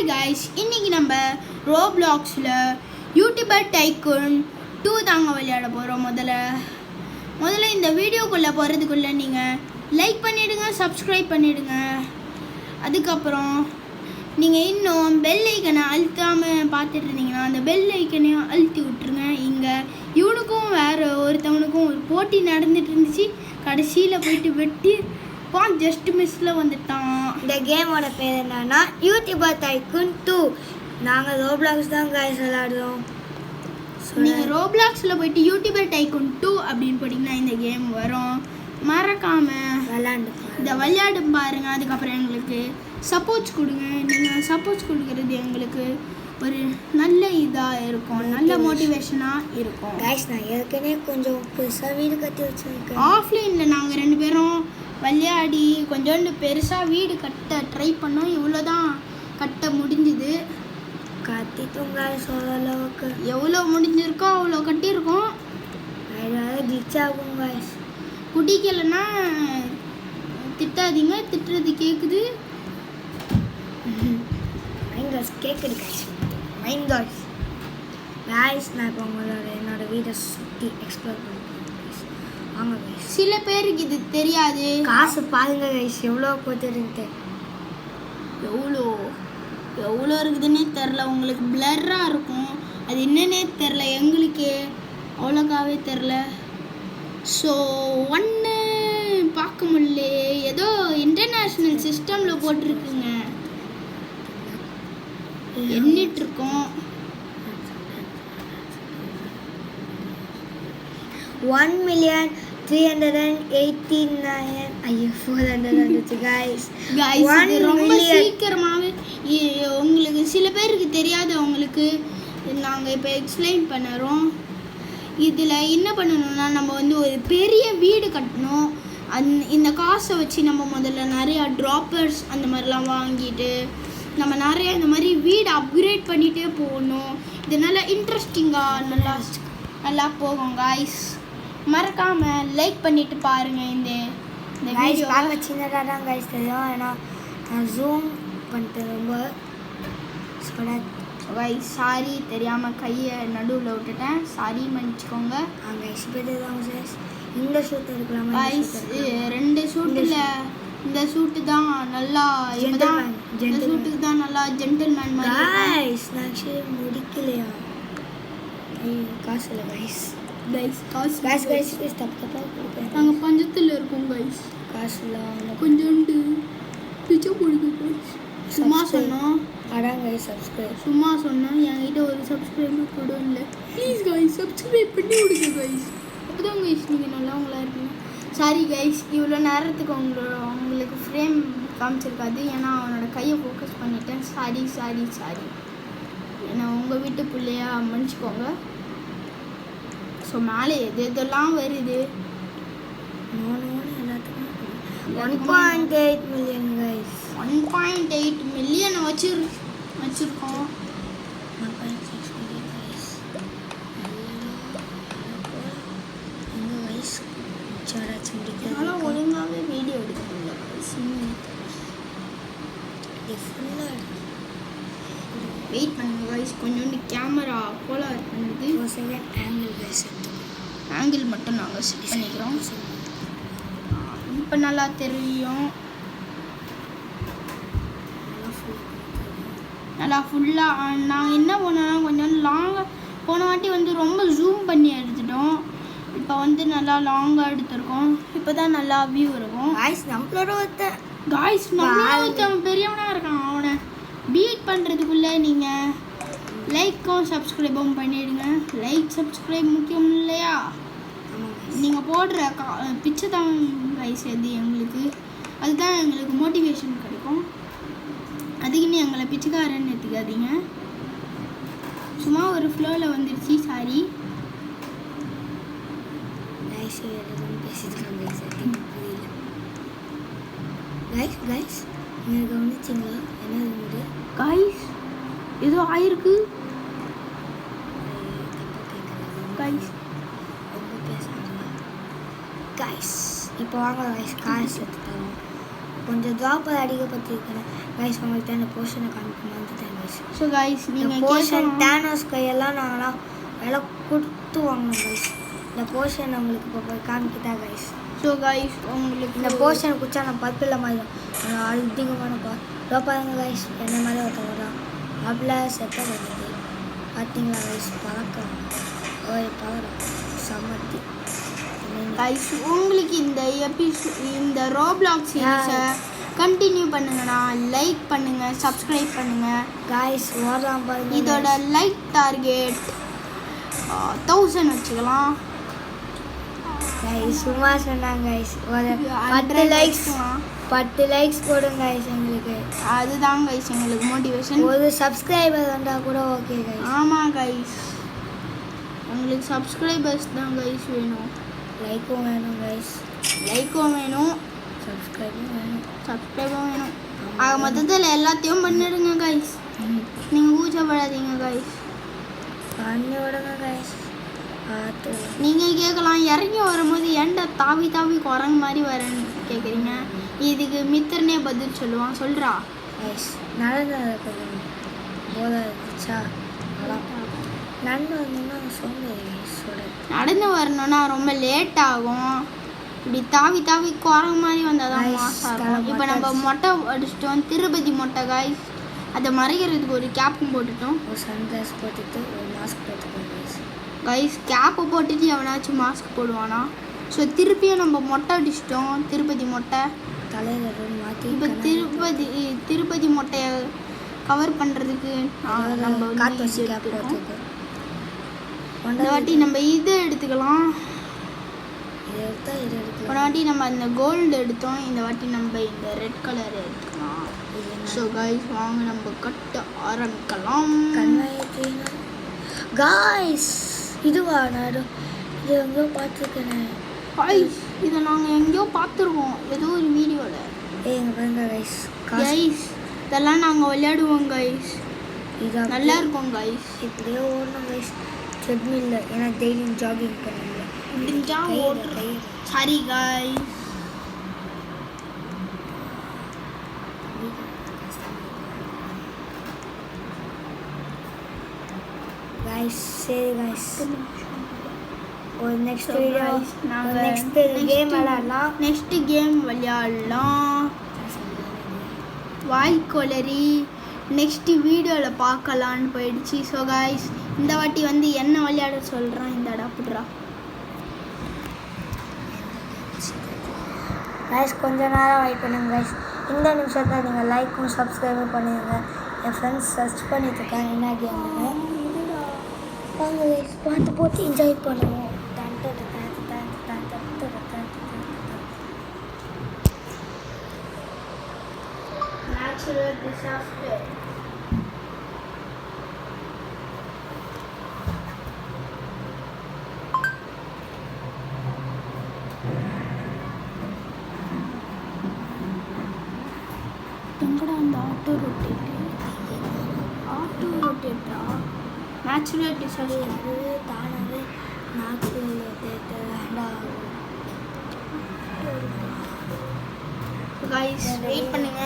Hi guys, இன்றைக்கி நம்ம ரோப்ளாக்ஸில் YouTuber tycoon 2 தாங்க விளையாட போகிறோம். முதல்ல இந்த வீடியோக்குள்ளே போகிறதுக்குள்ளே நீங்கள் லைக் பண்ணிவிடுங்க, சப்ஸ்கிரைப் பண்ணிவிடுங்க. அதுக்கப்புறம் நீங்கள் இன்னும் பெல் ஐக்கனை அழுத்தாமல் பார்த்துட்டு இருந்தீங்கன்னா அந்த பெல் ஐக்கனையும் அழுத்தி விட்ருங்க. இங்கே இவனுக்கும் வேறு ஒருத்தவனுக்கும் ஒரு போட்டி நடந்துட்டு இருந்துச்சு. கடைசியில் போயிட்டு வெட்டி ஜஸ்ட் மிஸ்ஸில் வந்துட்டான். இந்த கேமோட பேர் என்னன்னா யூடியூபர் டைக்கூன் 2. நாங்கள் ரோப்ளாக்ஸ் தான் கைஸ் விளையாடுறோம். நீங்கள் ரோப்ளாக்ஸில் போயிட்டு யூடியூபர் டைக்கூன் 2 அப்படின்னு போட்டிங்கன்னா இந்த கேம் வரும். மறக்காமல் இதை விளையாடு பாருங்க. அதுக்கப்புறம் எங்களுக்கு சப்போர்ட்ஸ் கொடுங்க. நீங்கள் சப்போர்ட்ஸ் கொடுக்குறது எங்களுக்கு ஒரு நல்ல இதாக இருக்கும், நல்ல மோட்டிவேஷனாக இருக்கும். கைஸ் நான் ஏற்கனவே கொஞ்சம் பெருசாக வீடு கட்டி வச்சுருக்கேன். ஆஃப்லைனில் நாங்கள் 2 பேரும் விளையாடி கொஞ்சோண்டு பெருசாக வீடு கட்ட ட்ரை பண்ணோம். இவ்வளோ தான் கட்ட முடிஞ்சுது. கட்டிட்டோம் கைஸ் ஓரளவுக்கு. எவ்வளோ முடிஞ்சிருக்கோ அவ்வளோ கட்டியிருக்கோம். ஏதாவது கிளிச் ஆகும் கைஸ். பிடிக்கலைன்னா திட்டாதீங்க, திட்டுறது கேட்குது. கேட்குது கைஸ். மைண்ட் கைஸ் கைஸ் நான் இப்போ உங்களோட என்னோடய வீடை சுற்றி எக்ஸ்ப்ளோர் பண்ணுறேன். வாங்க கைஸ். சில பேருக்கு இது தெரியாது. காசு பாருங்க கைஸ் எவ்வளோ போட்டுருக்கு. எவ்வளோ இருக்குதுன்னே தெரில. உங்களுக்கு பிளர்ராக இருக்கும், அது என்னன்னே தெரில. எங்களுக்கே அவ்வளோக்காவே தெரில. ஸோ ஒன்று பார்க்க முடியல. ஏதோ இன்டர்நேஷ்னல் சிஸ்டமில் போட்டிருக்குங்க, எண்ணிட்டுருக்கோம். 1,389,400 கைஸ். ரொம்ப சீக்கிரமாகவே உங்களுக்கு சில பேருக்கு தெரியாத உங்களுக்கு நாங்கள் இப்போ எக்ஸ்பிளைன் பண்ணுறோம். இதில் என்ன பண்ணணும்னா நம்ம வந்து ஒரு பெரிய வீடு கட்டணும். இந்த காசை வச்சு நம்ம முதல்ல நிறையா ட்ராப்பர்ஸ் அந்த மாதிரிலாம் வாங்கிட்டு நம்ம நிறைய இந்த மாதிரி வீடு அப்கிரேட் பண்ணிகிட்டே போகணும். இது நல்லா இன்ட்ரெஸ்டிங்காக நல்லா போகும் காய்ஸ். மறக்காமல் லைக் பண்ணிவிட்டு பாருங்கள். இந்த வீடியோ பார்க்க சின்னதாக தான் கைஸ் தெரியும். ஏன்னா நான் ஜூம் பண்ணிட்டு ரொம்ப கைஸ் சாரி, தெரியாமல் கையை நடுவில் விட்டுட்டேன். சாரி, மன்னிச்சிக்கோங்க. கைஸ் இப்போ தான் இந்த ஷூட் இருக்கலாம் கைஸ். 2 ஷூட்டில் இந்த ஷூட்டு தான் நல்லா, இந்த ஷூட்டுக்கு தான் நல்லா ஜென்டில்மேன் மாதிரி. கைஸ் நான் ஆக்சுவலி முடிக்கலையா? காசு இல்லை கைஸ். காசு கைஸ் தப்பாக கொடுப்பேன். நாங்கள் பஞ்சத்தில் இருக்கோம் கைஸ். காசு இல்லை கொஞ்சோண்டு பிச்சை பிடிக்கும் கைஸ். சும்மா சொன்னோம். அதான் கைஸ் சப்ஸ்கிரைப் சும்மா சொன்னோம். என்கிட்ட ஒரு சப்ஸ்கிரைபர் கூட இல்லை. ப்ளீஸ் கைஸ் சப்ஸ்கிரைப் பண்ணி விடுங்க கைஸ். அப்போ தான் கைஸ் நீங்கள் நல்லவங்களா இருப்பீங்க. சாரி கைஸ், இவ்வளோ நேரத்துக்கு உங்களுக்கு ஃப்ரேம் காமிச்சிருக்காது. ஏன்னா அவனோட கையை ஃபோக்கஸ் பண்ணிட்டேன். சாரி. ஏன்னா உங்கள் வீட்டு பிள்ளையா மன்னிச்சிக்கோங்க. ஸோ மேலே எதெல்லாம் வருது. 1.8 மில்லியன் கைஸ். 1.8 மில்லியன் வச்சுருக்கோம். 1.6 மில்லியன் கைஸ். அதனால் ஒழுங்காகவே வீடியோ எடுக்கல கைஸ். வெயிட் பண்ணுங்க கைஸ், கொஞ்சோண்டு கேமரா கோளாறு பண்ணுது. ஆங்கிள் மட்டும் நாங்கள் செட் பண்ணிக்கிறோம். இப்போ நல்லா தெரியும். நல்லா ஃபுல்லாக நாங்கள் என்ன பண்ணோன்னா கொஞ்சம் லாங்காக போன வாட்டி வந்து ரொம்ப ஜூம் பண்ணி எடுத்துட்டோம். இப்போ வந்து நல்லா லாங்காக எடுத்துருக்கோம். இப்போ தான் நல்லா வியூ இருக்கும். நம்மளோட ஒருத்தன் பெரியவனாக இருக்கான். அவனை பீட் பண்ணுறதுக்குள்ளே நீங்கள் லைக்கும் சப்ஸ்கிரைபும் பண்ணிவிடுங்க. லைக் சப்ஸ்கிரைப் முக்கியம் இல்லையா? நீங்கள் போடுற பிச்சை தான் கைஸ் அது எங்களுக்கு. அதுதான் எங்களுக்கு மோட்டிவேஷன் கிடைக்கும். அதுக்குன்னு எங்களை பிச்சைக்காரன்னு எடுத்துக்காதீங்க. சும்மா ஒரு ஃப்ளோவில் வந்துடுச்சு. Sorry guys. நீங்கள் கவனிச்சிங்களா என்ன கைஸ்? ஏதோ ஆயிருக்கு கைஸ். கைஸ் இப்போ வாங்க கைஸ் காசு எடுத்து தரோம். கொஞ்சம் ட்ராப்பர் அடிக்கப்பட்டிருக்கிறேன் கைஸ். உங்கள்கிட்ட அந்த போர்ஷனை காமிக்க வந்துட்டேன் ஸோ கைஸ் இந்த நீங்கள் போர்ஷன் கேட்கலாம் டேனோஸ் கையெல்லாம் நாங்களாம் விலை கொடுத்து வாங்கணும் கைஸ். இந்த போர்ஷன் உங்களுக்கு இப்போ போய் காமிக்கிட்டா கைஸ். ஸோ கைஸ் உங்களுக்கு இந்த போர்ஷன் குச்சா நான் பப்பில் மாதிரி தான் அதிகமானப்பா. இதோ பாருங்க கைஸ், என்ன மாதிரி ஒருத்தவங்க தான் அவ்வளோ செட்டாக வருது. பார்த்தீங்களா கைஸ், பழக்கம் ஓய் பழக்கம் சமத்தி. கைஸ் உங்களுக்கு இந்த ரோப்ளாக்ஸ் சீரிஸை கண்டினியூ பண்ணுங்கண்ணா. லைக் பண்ணுங்கள், சப்ஸ்கிரைப் பண்ணுங்கள் கைஸ் வரலாம் பாருங்க. இதோட லைக் டார்கெட் 1000 வச்சுக்கலாம். கைஸ் சும்மா சொன்னாங்க கைஸ். ஒரு 10 லைக்ஸ் போடுங்க கைஸ் எங்களுக்கு. அதுதான் கைஸ் எங்களுக்கு மோட்டிவேஷன். ஒரு சப்ஸ்கிரைபர் வந்தால் கூட ஓகே கைஸ். ஆமாம் கைஸ், உங்களுக்கு சப்ஸ்கிரைபர்ஸ் தான் கைஸ் வேணும். லைக்கும் வேணும் கைஸ், லைக்கும் வேணும், சப்ஸ்கிரைபும் வேணும். ஆக மொத்தத்தில் எல்லாத்தையும் பண்ணிடுங்க கைஸ். நீங்கள் கூச்சப்படாதீங்க கைஸ், பண்ணி விடுங்க கைஸ். பார்த்து நீங்கள் கேட்கலாம் இறங்கி வரும்போது ஏன்டா தாவி தாவி குரங்கு மாதிரி வரேன்னு கேட்குறீங்க. இதுக்கு மித்திரனே பதில் சொல்லுவான். சொல்கிறா கைஸ் நடந்தது கொஞ்சம் போல இருந்துச்சா. நடந்து வந்தீங்கன்னா சோம்பேறியோட நடந்து வரணும்னா ரொம்ப லேட் ஆகும். இப்படி தாவி தாவி குரங்கு மாதிரி வந்தால் தான் Guys, மாசாக இருக்கும். இப்போ நம்ம மொட்டை மொட்டை அடிச்சிட்டோம், திருப்பதி மொட்டை கைஸ். அதை மறைக்கிறதுக்கு ஒரு கேப்பும் போட்டுட்டோம் ஒரு சன்கிளாஸ் போட்டுட்டு ஒரு மாஸ்க் போட்டுக்கோங்க கைஸ். கைஸ். கேப்பை போட்டுட்டு எவனாச்சும் மாஸ்க் போடுவானா? ஸோ திருப்பியும் நம்ம மொட்டை அடிச்சிட்டோம், திருப்பதி மொட்டை. தலையில் மாற்றி இப்போ திருப்பதி மொட்டையை கவர் பண்ணுறதுக்கு நம்ம காற்று வந்து வச்சு இது கேப் எடுத்துக்கிறோம். போட்டுருக்கோம். இந்த வாட்டி நம்ம இது எடுத்துக்கலாம். இதை எடுத்தால் இது எடுக்கலாம். ஒரு வாட்டி நம்ம அந்த கோல்டு எடுத்தோம், இந்த வாட்டி நம்ம இந்த ரெட் கலர் எடுத்துக்கலாம். ஸோ கைஸ் வாங்க நம்ம கட்ட ஆரம்பிக்கலாம். கண்மாயத்தீனா காய்ஸ், இதுவா நான் இது எங்கேயோ பார்த்துருக்கேன் கைஸ். இதை நாங்கள் எங்கேயோ பார்த்துருக்கோம், ஏதோ ஒரு வீடியோவில். எங்க பாருங்க கைஸ். கைஸ் இதெல்லாம் நாங்கள் விளையாடுவோம் கைஸ், இதாக நல்லா இருக்கும் கைஸ். இப்படியே ஓடணும் கைஸ். ட்ரெட்மில்ல ஏன்னா டெய்லியும் ஜாகிங் பண்ணுங்க. முடிஞ்சா ஓட்டு. சரி கைஸ். கைஸ் சரி கைஸ், ஒரு நெக்ஸ்ட் வீடியோ நாங்கள் நெக்ஸ்ட் கேம் விளையாடலாம். நெக்ஸ்ட் கேம் விளையாடலாம். வாய்க்கொளரி நெக்ஸ்ட் வீடியோவில் பார்க்கலான்னு போயிடுச்சு. ஸோ கைஸ் இந்த வாட்டி வந்து என்ன விளையாட சொல்கிறான் இந்த அடாப்புட்ரா. கைஸ் கொஞ்ச நேரம் வெயிட் பண்ணுங்க கைஸ். இந்த நிமிஷத்தை நீங்கள் லைக்கும் சப்ஸ்கிரைபும் பண்ணிடுங்க. என் ஃப்ரெண்ட்ஸ் சர்ச் பண்ணிட்டு இருக்காங்க என்ன கேம்னு. வாங்க கைஸ் பார்த்து போட்டு என்ஜாய் பண்ணுவோம். Natural disaster. எங்கடா அந்த ஆட்டோ ரொட்டேட்டா? நேச்சுரல் டிசாஸ்டர் தானாகவே நேச்சுரல் கைஸ் வெயிட் பண்ணுங்க.